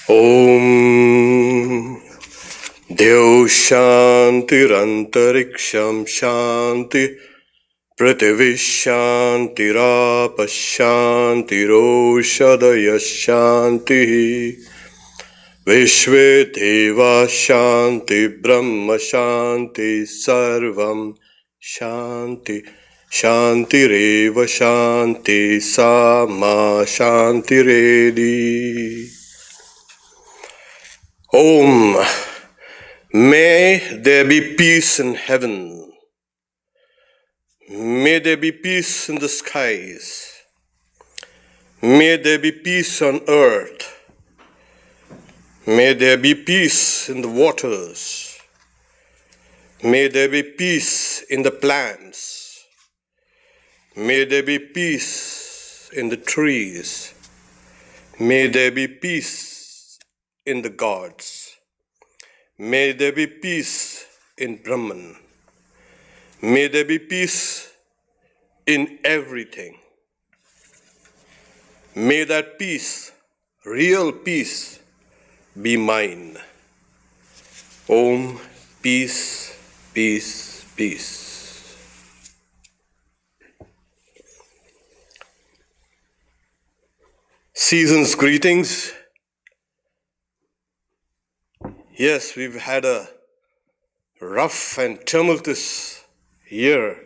Om Dev Shantirantariksham Shanti Prithvi Shantirapa Shantiroshadaya Shanti Vishve Deva Shanti Brahma Shanti Sarvam Shanti Shantireva Shanti Sama Shantiredi. Om. May there be peace in heaven. May there be peace in the skies. May there be peace on earth. May there be peace in the waters. May there be peace in the plants. May there be peace in the trees. May there be peace in the gods. May there be peace in Brahman. May there be peace in everything. May that peace, real peace, be mine. Om, peace, peace, peace. Season's greetings. Yes, we've had a rough and tumultuous year,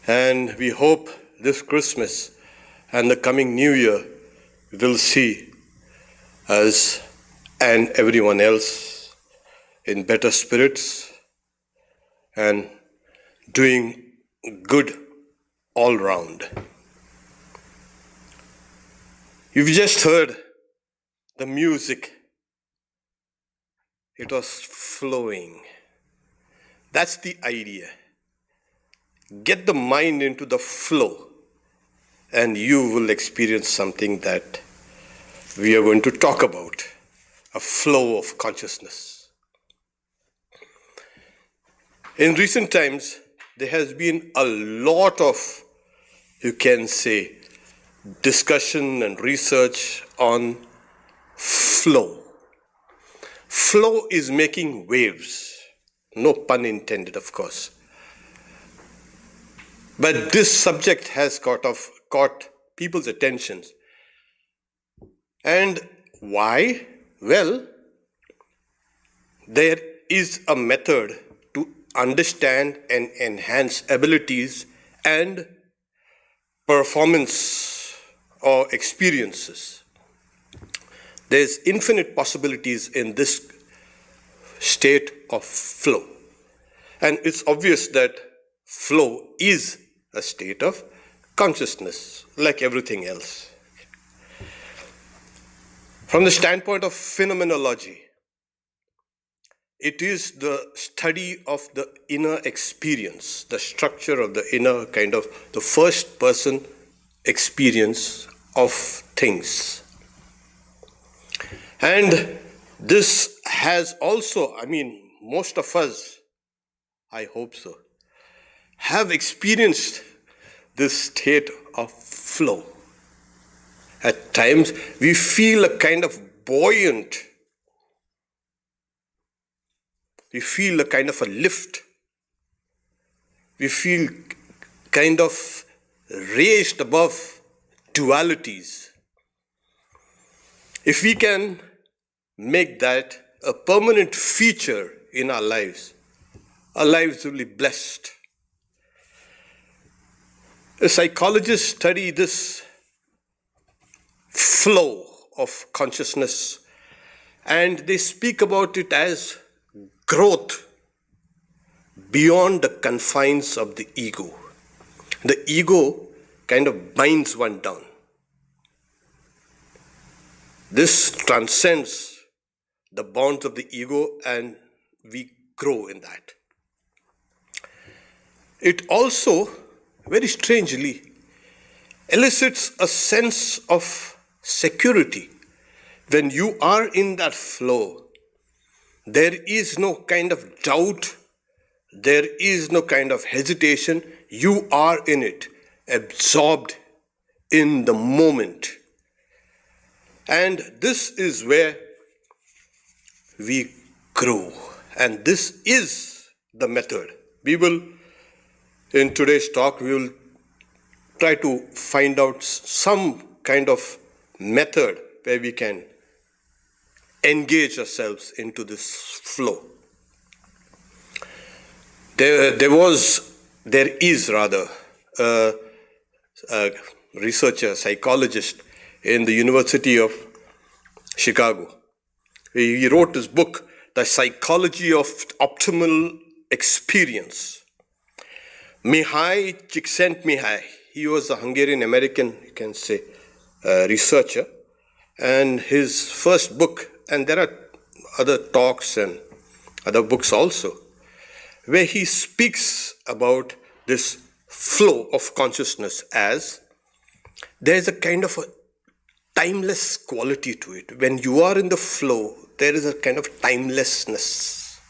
and we hope this Christmas and the coming New Year will see us and everyone else in better spirits and doing good all round. You've just heard the music. It was flowing. That's the idea. Get the mind into the flow, and you will experience something that we are going to talk about, a flow of consciousness. In recent times, there has been a lot of, you can say, discussion and research on flow. Flow is making waves. No pun intended, of course. But this subject has caught people's attention. And why? Well, there is a method to understand and enhance abilities and performance or experiences. There's infinite possibilities in this state of flow. And it's obvious that flow is a state of consciousness, like everything else. From the standpoint of phenomenology, it is the study of the inner experience, the structure of the inner kind of the first person experience of things. And this has also, most of us, I hope so, have experienced this state of flow. At times, we feel a kind of buoyant, we feel a kind of a lift, we feel kind of raised above dualities. If we can make that a permanent feature in our lives will be blessed. A psychologist study this flow of consciousness, and they speak about it as growth beyond the confines of the ego. The ego kind of binds one down. This transcends the bonds of the ego, and we grow in that. It also, very strangely, elicits a sense of security. When you are in that flow, there is no kind of doubt, there is no kind of hesitation. You are in it, absorbed in the moment. And this is where we grow. And this is the method. We will, in today's talk, we will try to find out some kind of method where we can engage ourselves into this flow. There is a researcher, psychologist in the University of Chicago. He wrote this book, The Psychology of Optimal Experience. Mihai Csikszentmihalyi, he was a Hungarian-American, you can say, researcher. And his first book, and there are other talks and other books also, where he speaks about this flow of consciousness as there is a kind of a timeless quality to it. When you are in the flow, there is a kind of timelessness.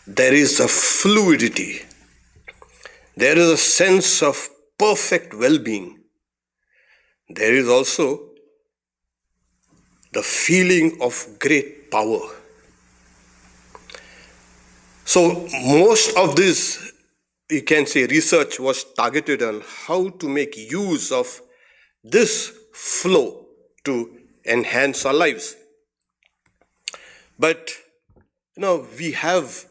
There is a fluidity. There is a sense of perfect well-being. There is also the feeling of great power. So most of this, you can say, research was targeted on how to make use of this flow to enhance our lives. But, we have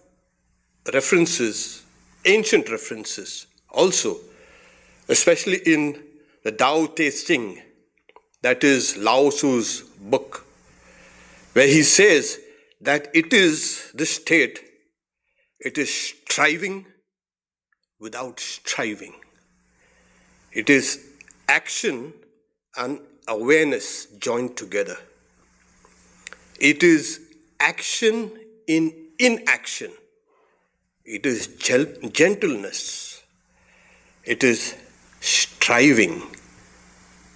references, ancient references also, especially in the Tao Te Ching, that is Lao Tzu's book, where he says that it is this state, it is striving without striving. It is action and awareness joined together. It is action in inaction. It is gentleness. It is striving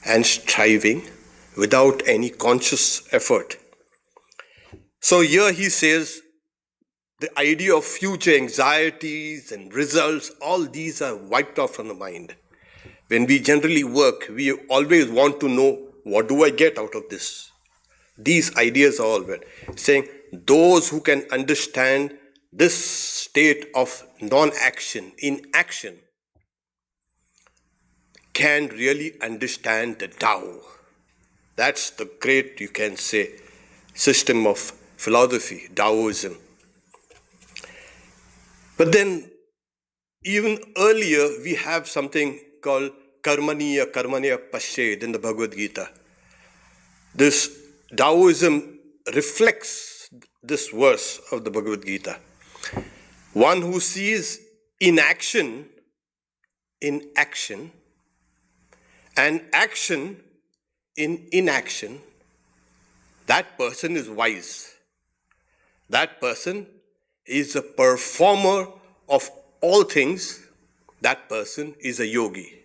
and striving without any conscious effort. So here he says the idea of future anxieties and results, all these are wiped off from the mind. When we generally work, we always want to know, what do I get out of this? These ideas are all saying those who can understand this state of non-action, inaction, can really understand the Tao. That's the great, you can say, system of philosophy, Taoism. But then, even earlier, we have something called karmaniya pashed in the Bhagavad Gita. This Taoism reflects this verse of the Bhagavad Gita. One who sees inaction in action and action in inaction, that person is wise. That person is a performer of all things. That person is a yogi.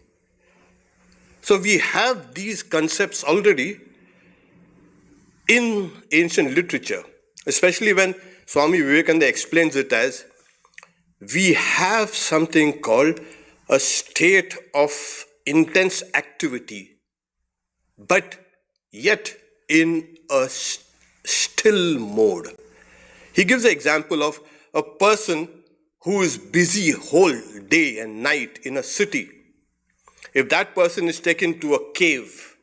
So we have these concepts already in ancient literature, especially when Swami Vivekananda explains it as we have something called a state of intense activity, but yet in a still mode. He gives the example of a person who is busy whole day and night in a city. If that person is taken to a cave,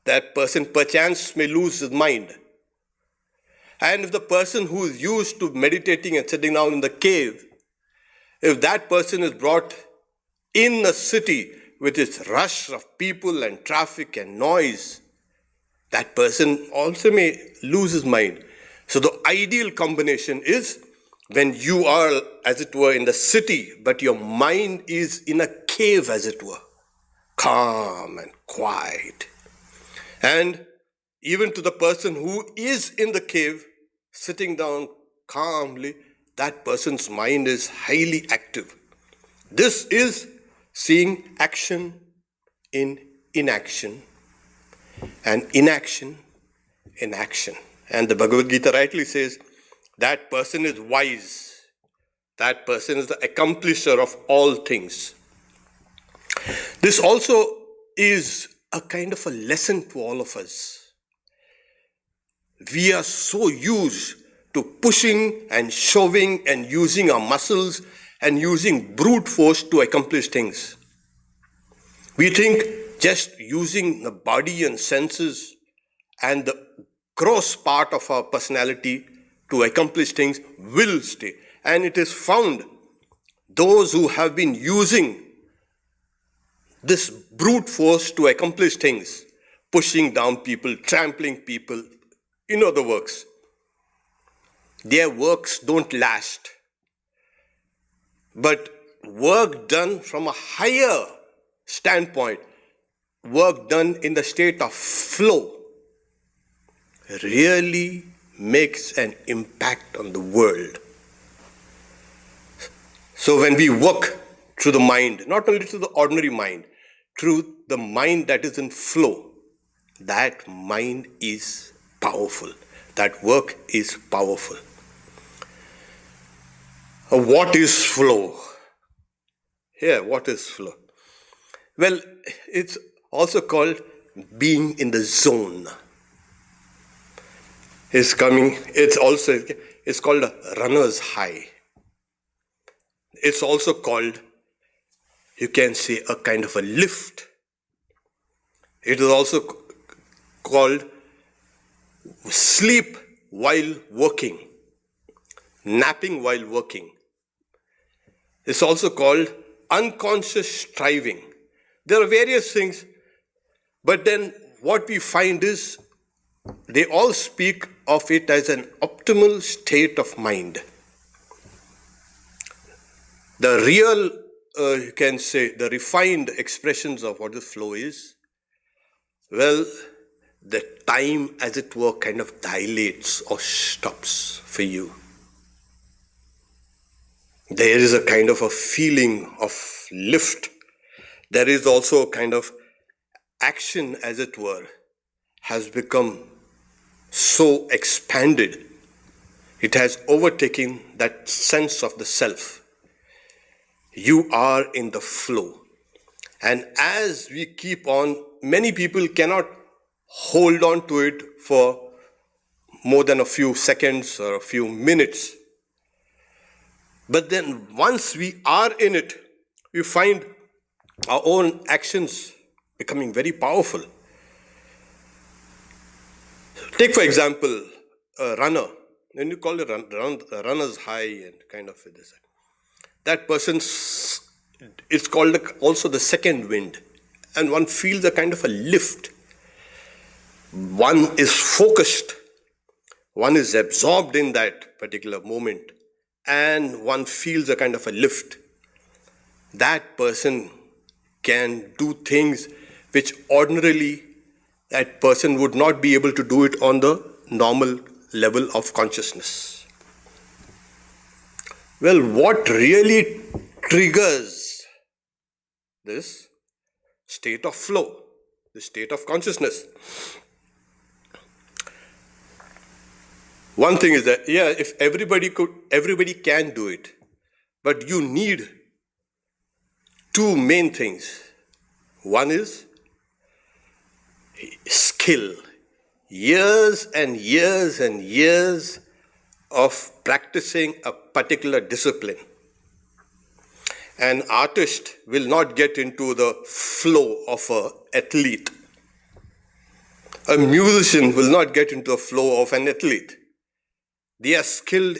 that person perchance may lose his mind. And if the person who is used to meditating and sitting down in the cave, if that person is brought in a city with its rush of people and traffic and noise, that person also may lose his mind. So the ideal combination is when you are, as it were, in the city, but your mind is in a cave, as it were, calm and quiet. And even to the person who is in the cave, sitting down calmly, that person's mind is highly active. This is seeing action in inaction and inaction in action. And the Bhagavad Gita rightly says, that person is wise. That person is the accomplisher of all things. This also is a kind of a lesson to all of us. we are so used to pushing and shoving and using our muscles and using brute force to accomplish things. We think just using the body and senses and the gross part of our personality to accomplish things will stay. And it is found those who have been using this brute force to accomplish things, pushing down people, trampling people, the works. Their works don't last. But work done from a higher standpoint, work done in the state of flow, really makes an impact on the world. So when we work through the mind, not only through the ordinary mind, through the mind that is in flow, that mind is powerful. That work is powerful. What is flow? Here, what is flow? Well, it's also called being in the zone. It's called a runner's high. It's also called, you can say, a kind of a lift. It is also called sleep while working, napping while working. It's also called unconscious striving. There are various things, but then what we find is they all speak of it as an optimal state of mind. The real, you can say, the refined expressions of what the flow is, well, the time, as it were, kind of dilates or stops for you. There is a kind of a feeling of lift. There is also a kind of action, as it were, has become so expanded. It has overtaken that sense of the self. You are in the flow. And as we keep on, many people cannot hold on to it for more than a few seconds or a few minutes. But then once we are in it, we find our own actions becoming very powerful. Take, for example, a runner. When you call it a runner's high and kind of this, that person's, it's called also the second wind. And one feels a kind of a lift. One is focused. One is absorbed in that particular moment. And one feels a kind of a lift. That person can do things which ordinarily that person would not be able to do it on the normal level of consciousness. Well, what really triggers this state of flow, the state of consciousness? One thing is that, if everybody can do it, but you need two main things. One is skill. Years and years and years of practicing a particular discipline. An artist will not get into the flow of an athlete. A musician will not get into the flow of an athlete. They are skilled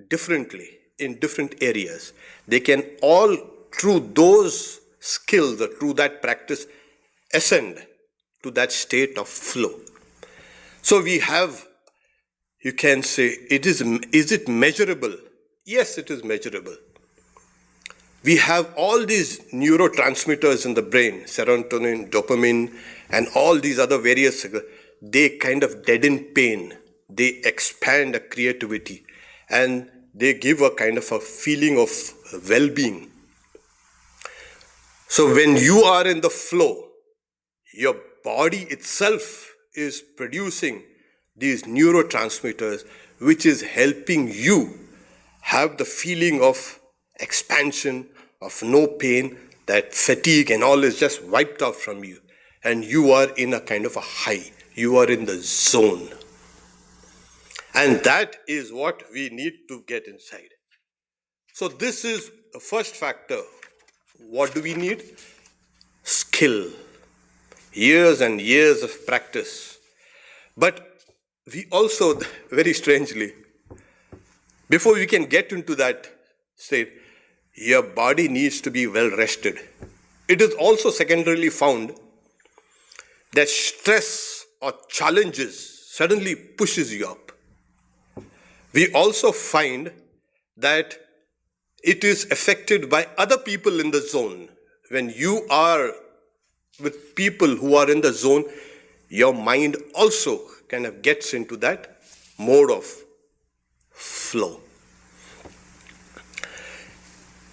differently in different areas. They can all, through those skills, or through that practice, ascend to that state of flow. So we have, you can say, is it measurable? Yes, it is measurable. We have all these neurotransmitters in the brain, serotonin, dopamine, and all these other various, they kind of deaden pain. They expand the creativity and they give a kind of a feeling of well-being. So when you are in the flow, your body itself is producing these neurotransmitters, which is helping you have the feeling of expansion, of no pain, that fatigue and all is just wiped out from you. And you are in a kind of a high. You are in the zone. And that is what we need to get inside. So this is the first factor. What do we need? Skill. Years and years of practice. But we also, very strangely, before we can get into that state, your body needs to be well rested. It is also secondarily found that stress or challenges suddenly pushes you up. We also find that it is affected by other people in the zone. When you are with people who are in the zone, your mind also kind of gets into that mode of flow.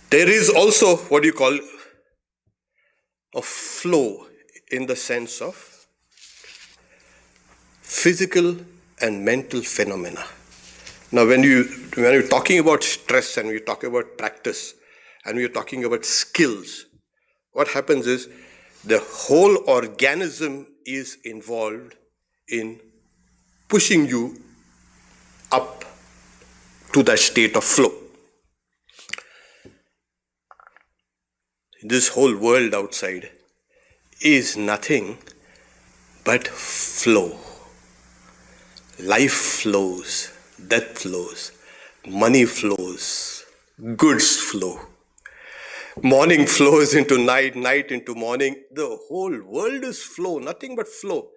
There is also what you call a flow in the sense of physical and mental phenomena. Now, when you're talking about stress and we're talking about practice and we're talking about skills, what happens is the whole organism is involved in pushing you up to that state of flow. This whole world outside is nothing but flow. Life flows, death flows, money flows, goods flow. Morning flows into night, night into morning. The whole world is flow, nothing but flow.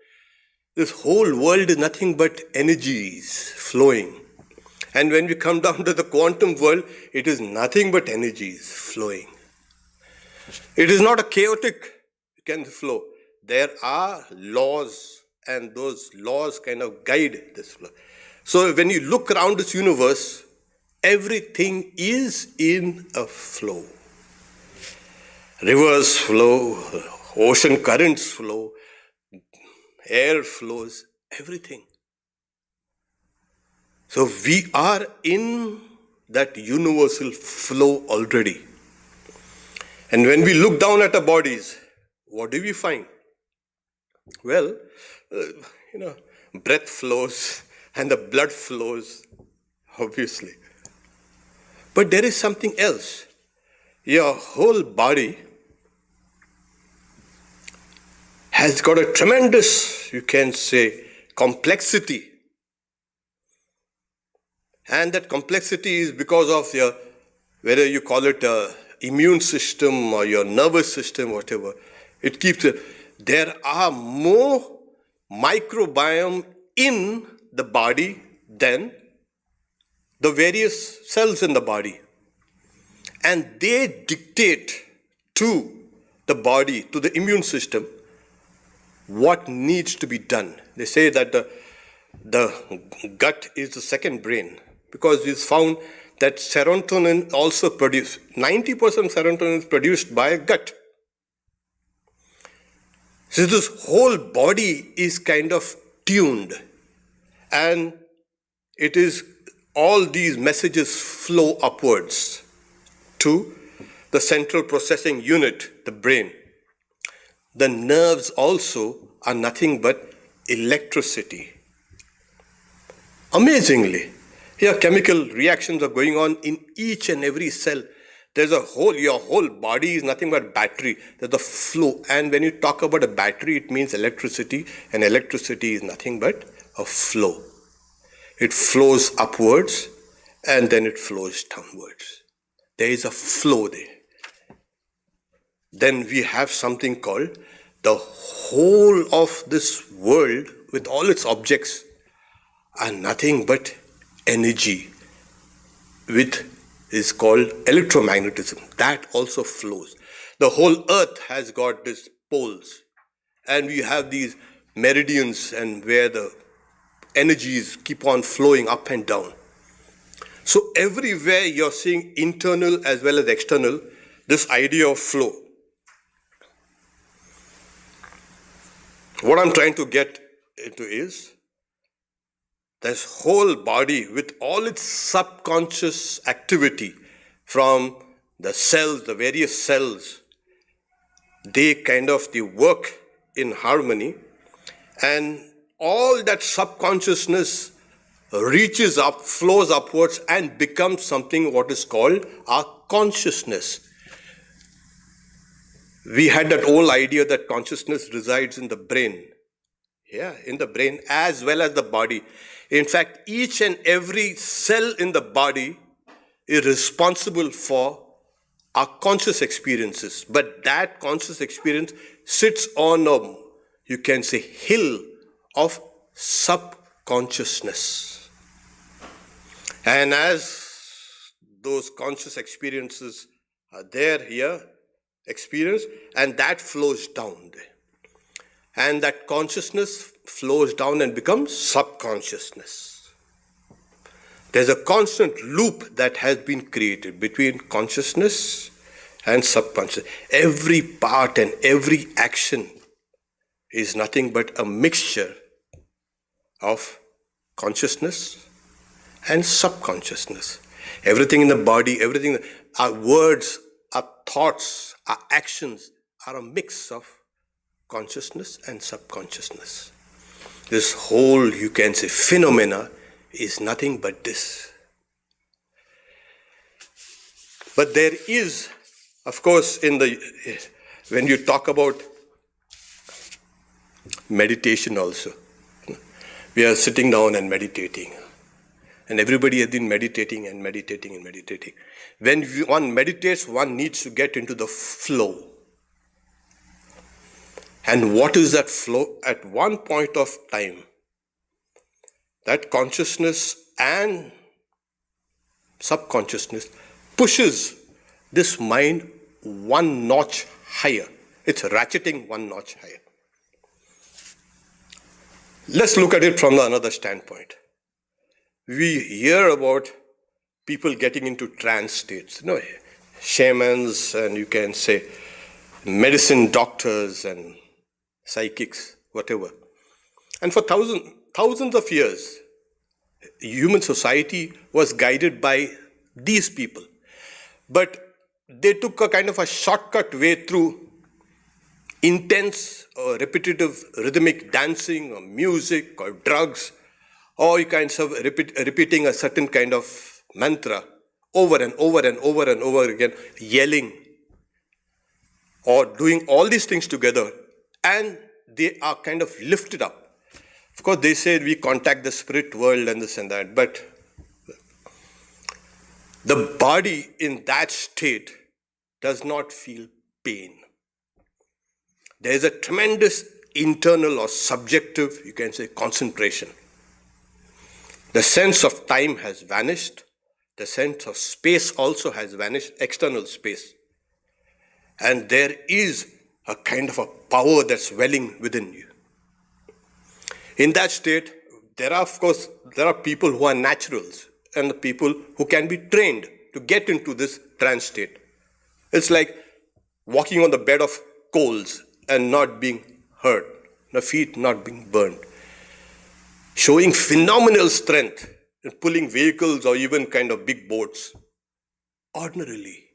This whole world is nothing but energies flowing. And when we come down to the quantum world, it is nothing but energies flowing. It is not a chaotic kind of flow. There are laws, and those laws kind of guide this flow. So when you look around this universe, everything is in a flow. Rivers flow, ocean currents flow, air flows, everything. So we are in that universal flow already. And when we look down at our bodies, what do we find? Well, breath flows and the blood flows, obviously. But there is something else. Your whole body has got a tremendous, you can say, complexity. And that complexity is because of your, whether you call it a immune system or your nervous system, whatever. It keeps it. There are more microbiome in the body than the various cells in the body. And they dictate to the body, to the immune system, what needs to be done. They say that the gut is the second brain, because it's found that serotonin also produced, 90% serotonin is produced by gut. So this whole body is kind of tuned, and it is all these messages flow upwards to the central processing unit, the brain. The nerves also are nothing but electricity. Amazingly, here chemical reactions are going on in each and every cell. There's your whole body is nothing but battery. There's a flow. And when you talk about a battery, it means electricity. And electricity is nothing but a flow. It flows upwards and then it flows downwards. There is a flow there. Then we have something called the whole of this world with all its objects are nothing but energy, which is called electromagnetism. That also flows. The whole earth has got these poles, and we have these meridians, and where the energies keep on flowing up and down. So everywhere you're seeing internal as well as external, this idea of flow. What I'm trying to get into is this whole body with all its subconscious activity from the cells, the various cells, they work in harmony, and all that subconsciousness reaches up, flows upwards, and becomes something what is called our consciousness. We had that whole idea that consciousness resides in the brain. Yeah, in the brain as well as the body. In fact, each and every cell in the body is responsible for our conscious experiences. But that conscious experience sits on a, you can say, hill of subconsciousness. And as those conscious experiences are there here, experience, and that flows down there. And that consciousness flows down and becomes subconsciousness. There's a constant loop that has been created between consciousness and subconscious. Every part and every action is nothing but a mixture of consciousness and subconsciousness. Everything in the body, everything, our words, our thoughts, our actions are a mix of consciousness and subconsciousness. This whole, you can say, phenomena is nothing but this. But there is, of course, when you talk about meditation also, we are sitting down and meditating. And everybody has been meditating and meditating and meditating. When one meditates, one needs to get into the flow. And what is that flow? At one point of time, that consciousness and subconsciousness pushes this mind one notch higher. It's ratcheting one notch higher. Let's look at it from another standpoint. We hear about people getting into trance states, shamans, and you can say medicine doctors and psychics, whatever. And for thousands of years, human society was guided by these people. But they took a kind of a shortcut way through intense or repetitive rhythmic dancing or music or drugs, or you kind of repeating a certain kind of mantra over and over and over and over again, yelling, or doing all these things together, and they are kind of lifted up. Of course, they say we contact the spirit world and this and that, but the body in that state does not feel pain. There is a tremendous internal or subjective, you can say, concentration. The sense of time has vanished. The sense of space also has vanished, external space. And there is a kind of a power that's welling within you. In that state, there are people who are naturals and the people who can be trained to get into this trance state. It's like walking on the bed of coals and not being hurt, the feet not being burned. Showing phenomenal strength in pulling vehicles or even kind of big boats. Ordinarily,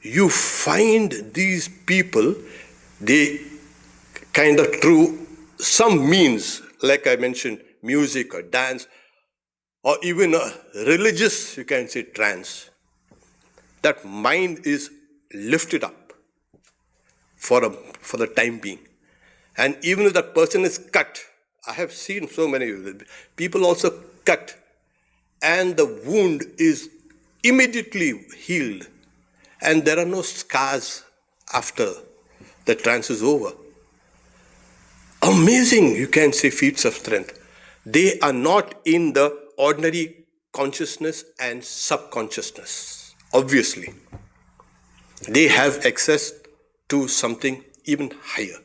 you find these people, they kind of through some means, like I mentioned, music or dance, or even a religious, you can say, trance, that mind is lifted up for the time being. And even if that person is cut, I have seen so many people also cut, and the wound is immediately healed, and there are no scars after the trance is over. Amazing, you can say, feats of strength. They are not in the ordinary consciousness and subconsciousness, obviously. They have access to something even higher.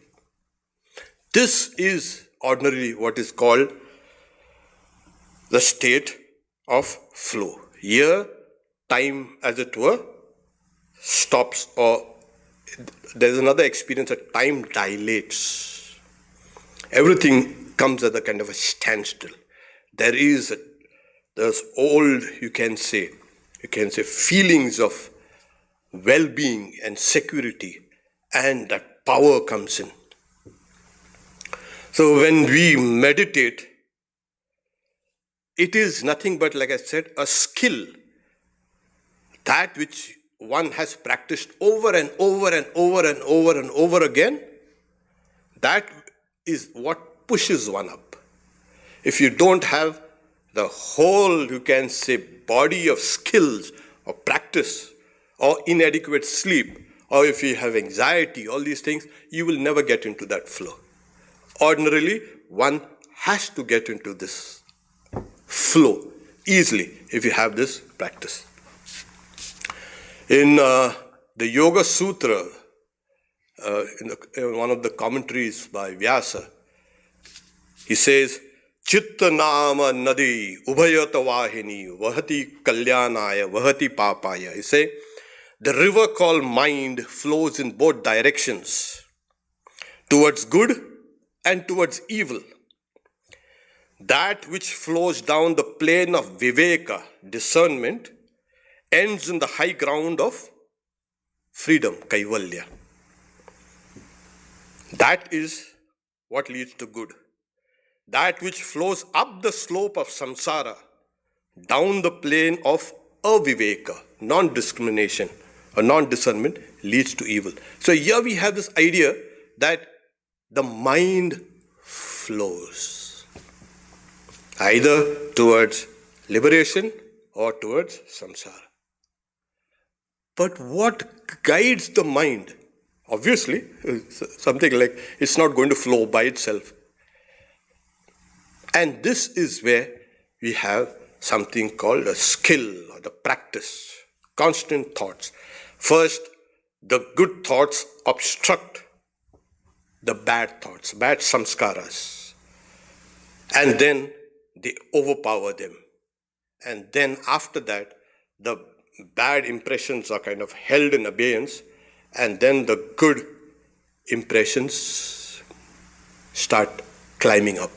This is ordinarily what is called the state of flow. Here, time, as it were, stops, or there's another experience that time dilates. Everything comes at a kind of a standstill. There's old, you can say, feelings of well-being and security, and that power comes in. So when we meditate, it is nothing but, like I said, a skill, that which one has practiced over and over and over and over and over again. That is what pushes one up. If you don't have the whole, you can say, body of skills or practice, or inadequate sleep, or if you have anxiety, all these things, you will never get into that flow. Ordinarily, one has to get into this flow easily if you have this practice. In the Yoga Sutra, in one of the commentaries by Vyasa, he says, Chitta nama nadi ubhayata vahini vahati kalyanaya vahati papaya. He says, the river called mind flows in both directions, towards good and towards evil. That which flows down the plane of viveka, discernment, ends in the high ground of freedom, kaivalya. That is what leads to good. That which flows up the slope of samsara, down the plane of aviveka, non-discrimination or non-discernment, leads to evil. So here we have this idea that the mind flows either towards liberation or towards samsara. But what guides the mind? Obviously, something like it's not going to flow by itself. And this is where we have something called a skill or the practice, constant thoughts. First, the good thoughts obstruct the bad thoughts, bad samskaras. And then they overpower them. And then after that, the bad impressions are kind of held in abeyance, and then the good impressions start climbing up.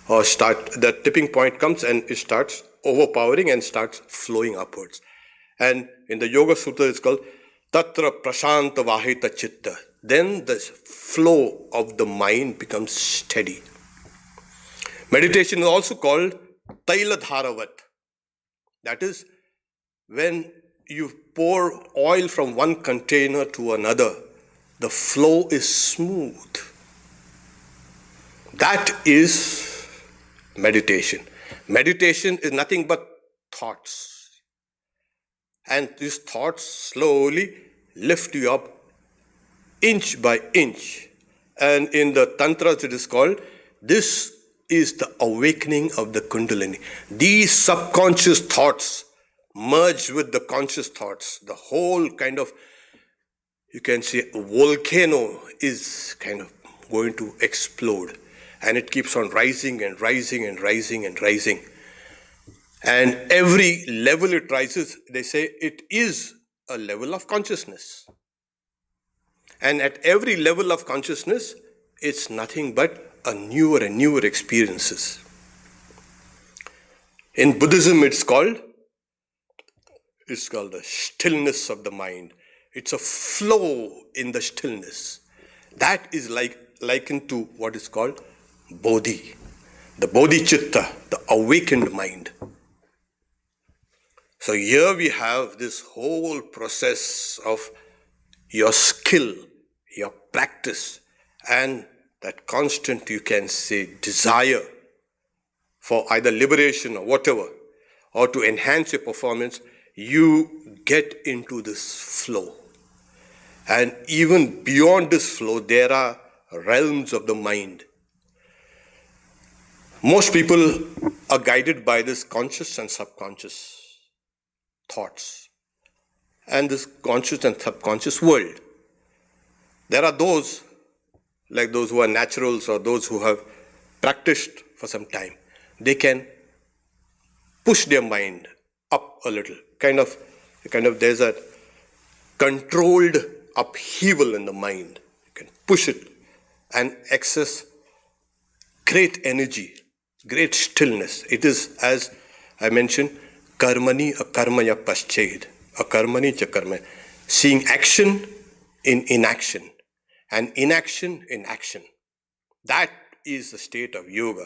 Or the tipping point comes and it starts overpowering and starts flowing upwards. And in the Yoga Sutra it's called Tatra Prashanta Vahita Chitta. Then the flow of the mind becomes steady. Meditation is also called Taila Dharavat. That is, when you pour oil from one container to another, the flow is smooth. That is meditation. Meditation is nothing but thoughts. And these thoughts slowly lift you up inch by inch. And in the Tantras it is called, this is the awakening of the Kundalini. These subconscious thoughts merge with the conscious thoughts. The whole kind of, you can say, a volcano is kind of going to explode. And it keeps on rising and rising and rising and rising. And every level it rises, they say it is a level of consciousness. And at every level of consciousness, it's nothing but a newer and newer experiences. In Buddhism, it's called the stillness of the mind. It's a flow in the stillness. That is likened to what is called Bodhi, the Bodhicitta, the awakened mind. So here we have this whole process of your skill, your practice, and that constant, you can say, desire for either liberation or whatever, or to enhance your performance. You get into this flow. And even beyond this flow, there are realms of the mind. Most people are guided by this conscious and subconscious thoughts and this conscious and subconscious world. There are those, like those who are naturals or those who have practiced for some time, they can push their mind up a little. Kind of there's a controlled upheaval in the mind. You can push it and access great energy, great stillness. It is, as I mentioned, karmani akarmaya pasched, akarmani cha karma, seeing action in inaction and inaction in action. That is the state of yoga.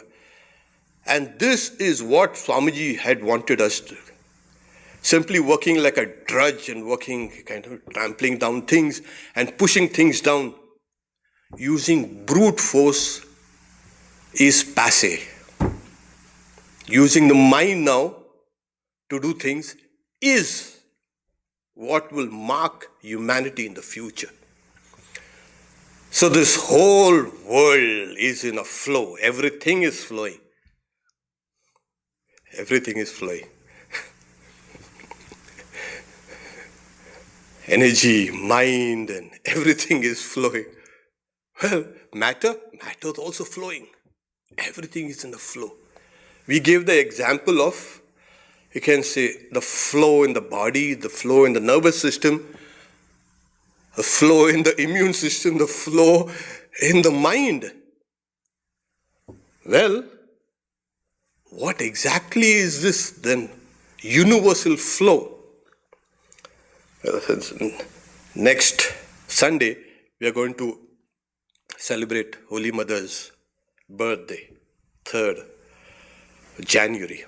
And this is what Swamiji had wanted us to. Simply working like a drudge and working, kind of trampling down things and pushing things down using brute force is passe. Using the mind now to do things is what will mark humanity in the future. So this whole world is in a flow. Everything is flowing. Everything is flowing. Energy, mind, and everything is flowing. Well, matter is also flowing. Everything is in the flow. We gave the example of, you can say, the flow in the body, the flow in the nervous system, the flow in the immune system, the flow in the mind. Well, what exactly is this then? Universal flow. Next Sunday, we are going to celebrate Holy Mother's birthday, 3rd January.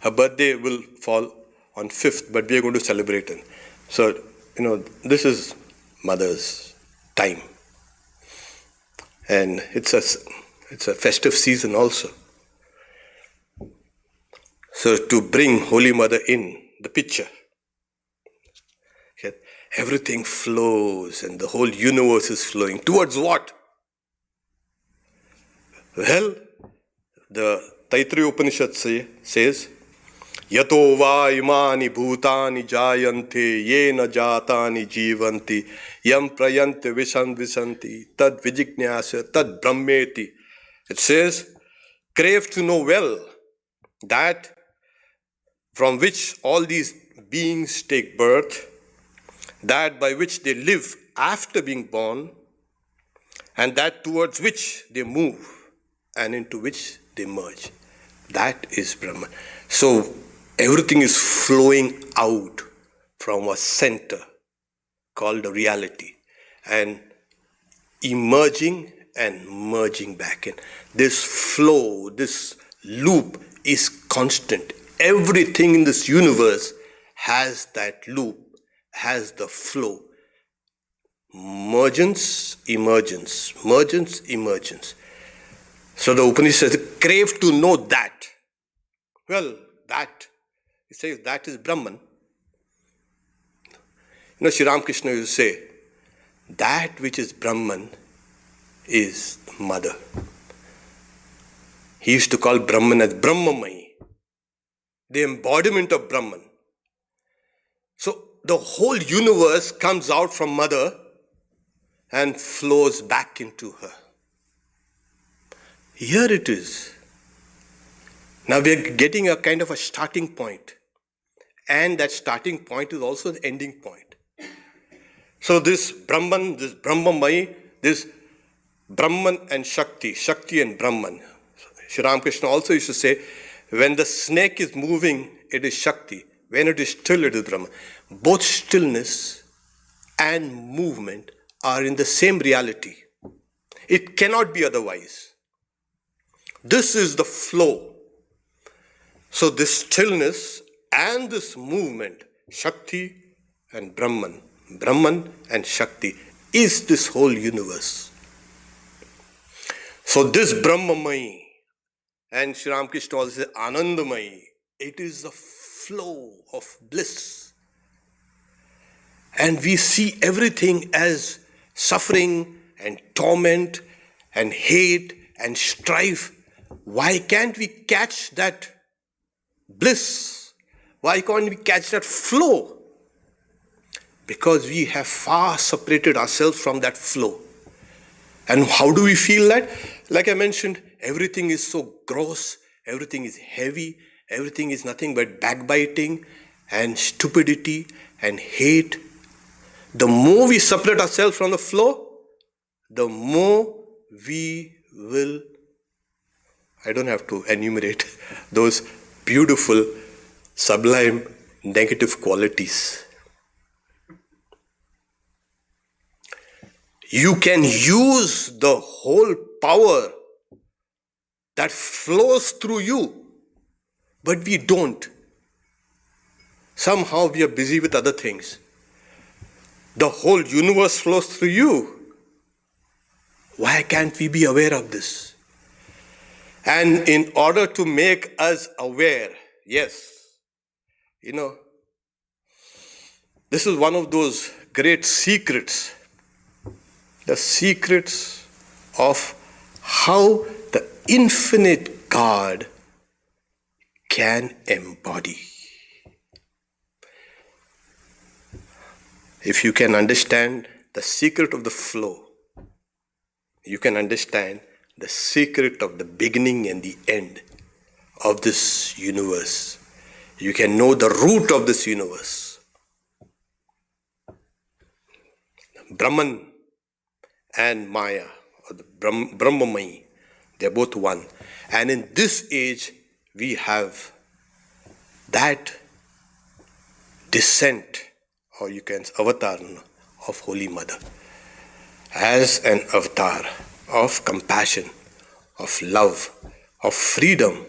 Her birthday will fall on 5th, but we are going to celebrate it. So, this is Mother's time. And it's a festive season also. So to bring Holy Mother in the picture, everything flows and the whole universe is flowing. Towards what? Well, the Taittiriya Upanishad says, Yato va imani bhutani jayante yena jatani jivanti yam prayante visanti tad vijignyasa tad brahmeti. It says, crave to know well that from which all these beings take birth, that by which they live after being born, and that towards which they move and into which they merge. That is Brahman. So everything is flowing out from a center called the reality and emerging and merging back in. This flow, this loop is constant. Everything in this universe has that loop, has the flow. Emergence, emergence, emergence, emergence. So the Upanishad says, crave to know that. Well, that, it says that is Brahman. Sri Ramakrishna used to say, that which is Brahman is Mother. He used to call Brahman as Brahmamayi, the embodiment of Brahman. So the whole universe comes out from Mother and flows back into her. Here it is. Now we are getting a kind of a starting point. And that starting point is also the ending point. So this Brahman, this Brahmamayi, this Brahman and Shakti, Shakti and Brahman. Sri Ramakrishna also used to say, when the snake is moving, it is Shakti. When it is still, it is Brahman. Both stillness and movement are in the same reality. It cannot be otherwise. This is the flow. So this stillness and this movement, Shakti and Brahman, Brahman and Shakti, is this whole universe. So this Brahmamayi, and Sri Ramakrishna also says Anandamayi, it is the flow of bliss. And we see everything as suffering and torment and hate and strife. Why can't we catch that bliss? Why can't we catch that flow? Because we have far separated ourselves from that flow. And how do we feel that? Like I mentioned, everything is so gross, everything is heavy, everything is nothing but backbiting and stupidity and hate. The more we separate ourselves from the flow, the more we will, I don't have to enumerate those beautiful, sublime, negative qualities. You can use the whole power that flows through you, but we don't. Somehow we are busy with other things. The whole universe flows through you. Why can't we be aware of this? And in order to make us aware, yes, this is one of those great secrets, the secrets of how the infinite God can embody. If you can understand the secret of the flow, you can understand the secret of the beginning and the end of this universe. You can know the root of this universe. Brahman and Maya, or the Brahmamai, they're both one. And in this age, we have that descent, or you can say avatar of Holy Mother, as an avatar of compassion, of love, of freedom,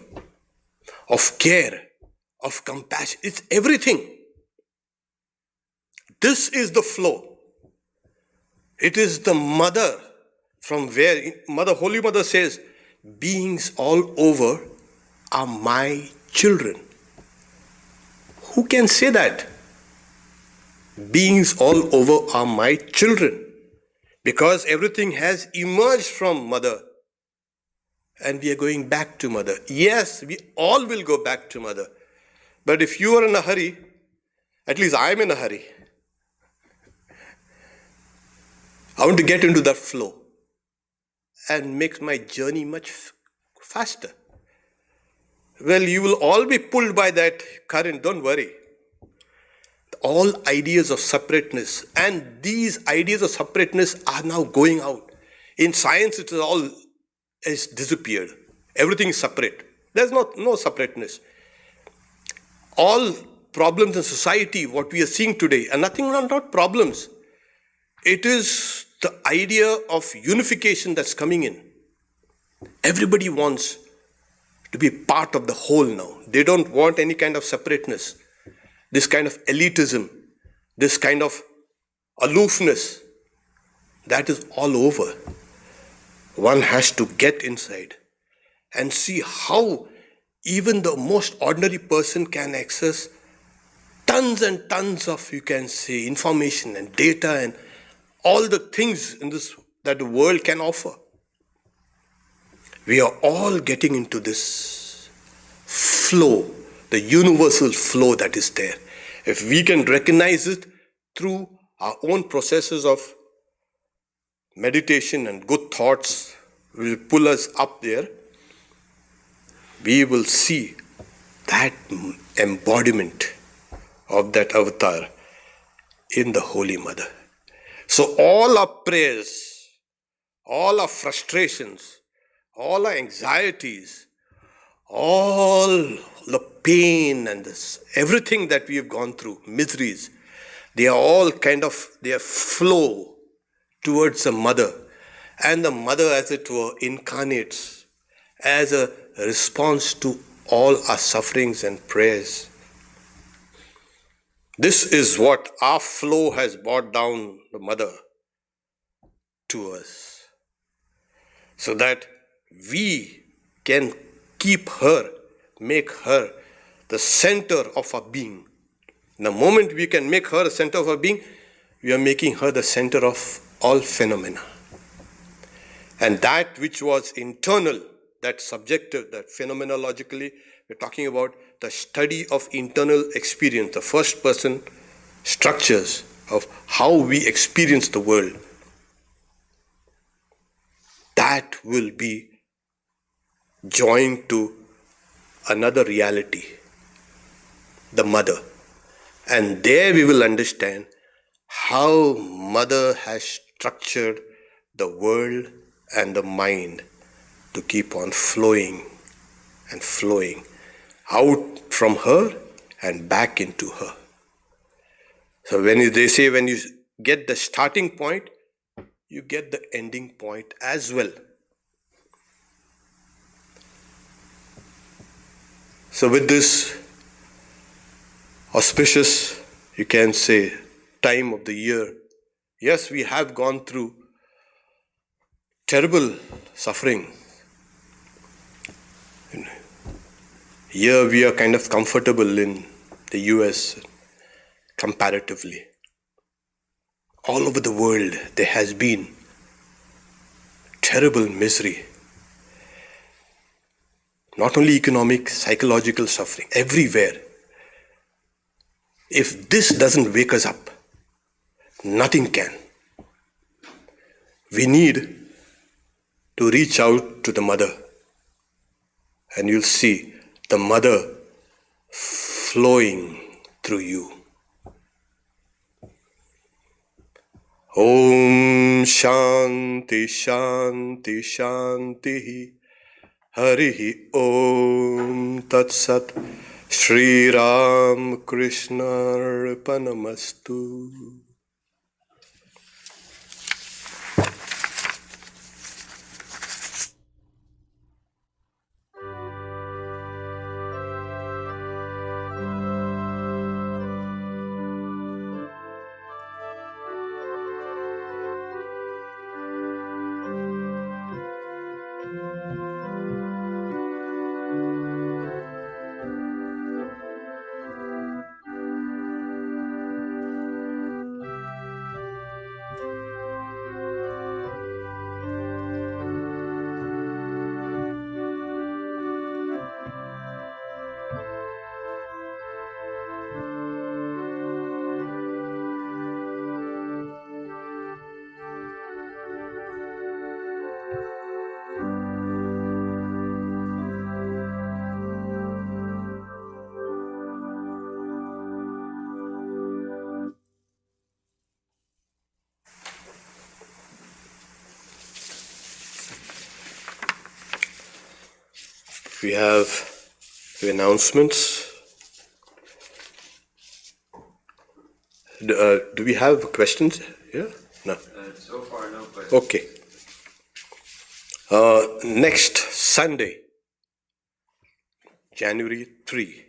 of care, of compassion. It's everything. This is the flow. It is the mother from where Holy Mother says, beings all over are my children. Who can say that? Beings all over are my children. Because everything has emerged from Mother. And we are going back to Mother. Yes, we all will go back to Mother. But if you are in a hurry, at least I am in a hurry. I want to get into that flow and make my journey much faster. Well, you will all be pulled by that current, don't worry. All ideas of separateness, and these ideas of separateness are now going out. In science, it is all has disappeared. Everything is separate. There's no separateness. All problems in society, what we are seeing today, are not problems. It is the idea of unification that's coming in. Everybody wants to be part of the whole now. They don't want any kind of separateness. This kind of elitism, this kind of aloofness, that is all over. One has to get inside and see how even the most ordinary person can access tons and tons of, you can say, information and data and all the things in this that the world can offer. We are all getting into this flow, the universal flow that is there. If we can recognize it through our own processes of meditation and good thoughts will pull us up there, we will see that embodiment of that avatar in the Holy Mother. So all our prayers, all our frustrations, all our anxieties, all the pain and this, everything that we have gone through, miseries, they are all they are flow towards the Mother. And the Mother, as it were, incarnates as a response to all our sufferings and prayers. This is what our flow has brought down the Mother to us, so that we can keep her, make her the center of our being. The moment we can make her the center of our being, we are making her the center of all phenomena. And that which was internal, that subjective, that phenomenologically, we're talking about the study of internal experience, the first person structures of how we experience the world. That will be joined to another reality, the Mother. And there we will understand how Mother has structured the world and the mind to keep on flowing and flowing out from her and back into her. So they say when you get the starting point, you get the ending point as well. So with this auspicious, you can say, time of the year, yes, we have gone through terrible suffering. Here we are kind of comfortable in the US comparatively. All over the world there has been terrible misery. Not only economic, psychological suffering, everywhere. If this doesn't wake us up, nothing can. We need to reach out to the mother, and you'll see the mother flowing through you. Om Shanti Shanti Shanti Harihi Om Tat Sat Shri Ram Krishna Arpanamastu. We have the announcements. Do we have questions? Yeah? No. So far, no questions. Okay. Next Sunday, January 3,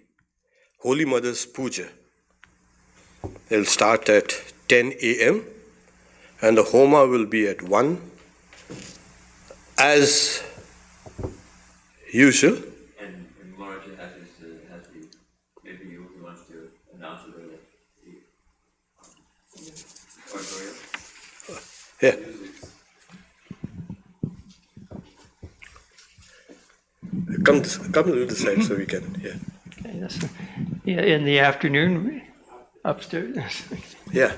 Holy Mother's Puja. It'll start at 10 a.m. and the Homa will be at 1. As usual. And Maharaj has the maybe he wants to announce it earlier. Auditorium. Yeah. Come a little side so we can. Yeah. Okay, yeah, in the afternoon, upstairs. Yeah.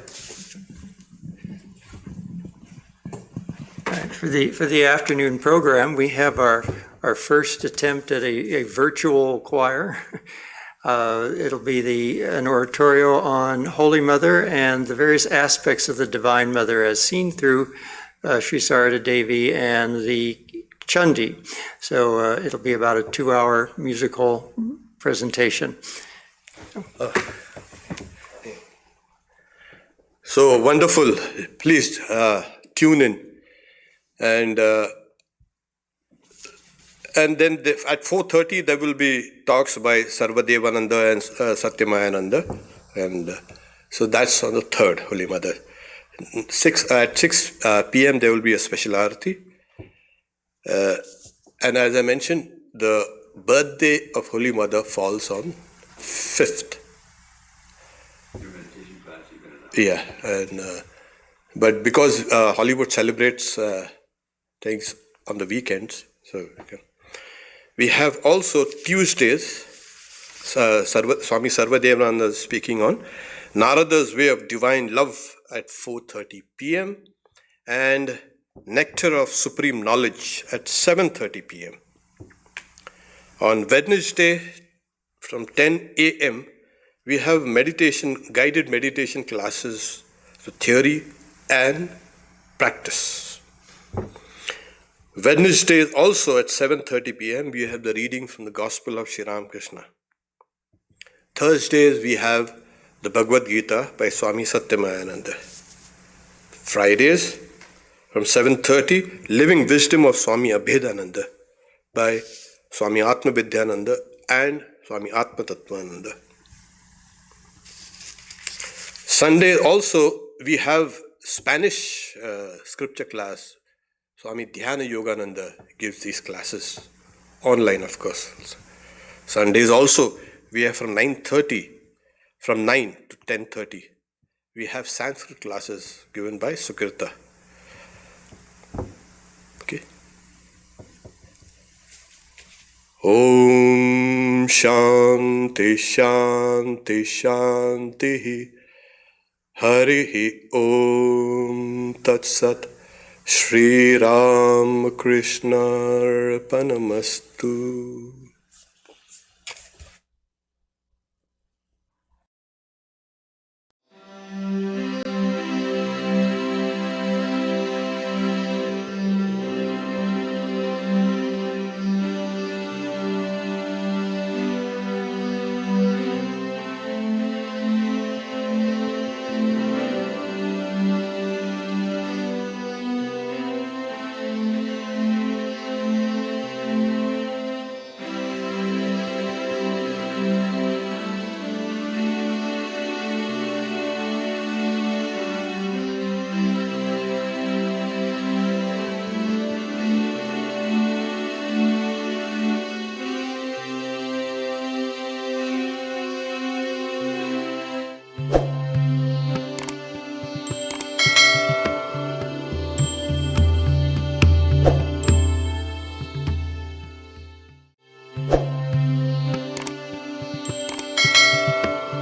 Right, for the afternoon program, we have our first attempt at a virtual choir. It'll be an oratorio on Holy Mother and the various aspects of the Divine Mother as seen through Sri Sarada Devi and the Chandi. So it'll be about a 2-hour musical presentation. So wonderful. Please tune in. And then at 4:30 there will be talks by Sarvadevananda and Satyamayananda, and so that's on the 3rd, Holy Mother. At 6 p.m. there will be a special arati, and as I mentioned, the birthday of Holy Mother falls on 5th. Your meditation class, you're going to Yeah, and but because Hollywood celebrates things on the weekends, so we have also Tuesdays. Swami Sarvadevananda speaking on Narada's Way of Divine Love at 4:30 p.m. and Nectar of Supreme Knowledge at 7:30 p.m. On Wednesday from 10 a.m. we have guided meditation classes, so theory and practice. Wednesday also at 7:30 p.m. we have the reading from the Gospel of Sri Ramakrishna. Thursdays we have the Bhagavad Gita by Swami Satyamayananda. Fridays from 7:30, Living Wisdom of Swami Abhedananda by Swami Atma Vidyananda and Swami Atmatattvananda. Sunday also we have Spanish scripture class. Swami Dhyana Yogananda gives these classes, online of course. Sundays also we have from 9:30, from 9 to 10:30. We have Sanskrit classes given by Sukirta. Okay. Om Shanti Shanti Shanti Harihi Om Tat Sat Shri Ram Krishna Arpanamastu.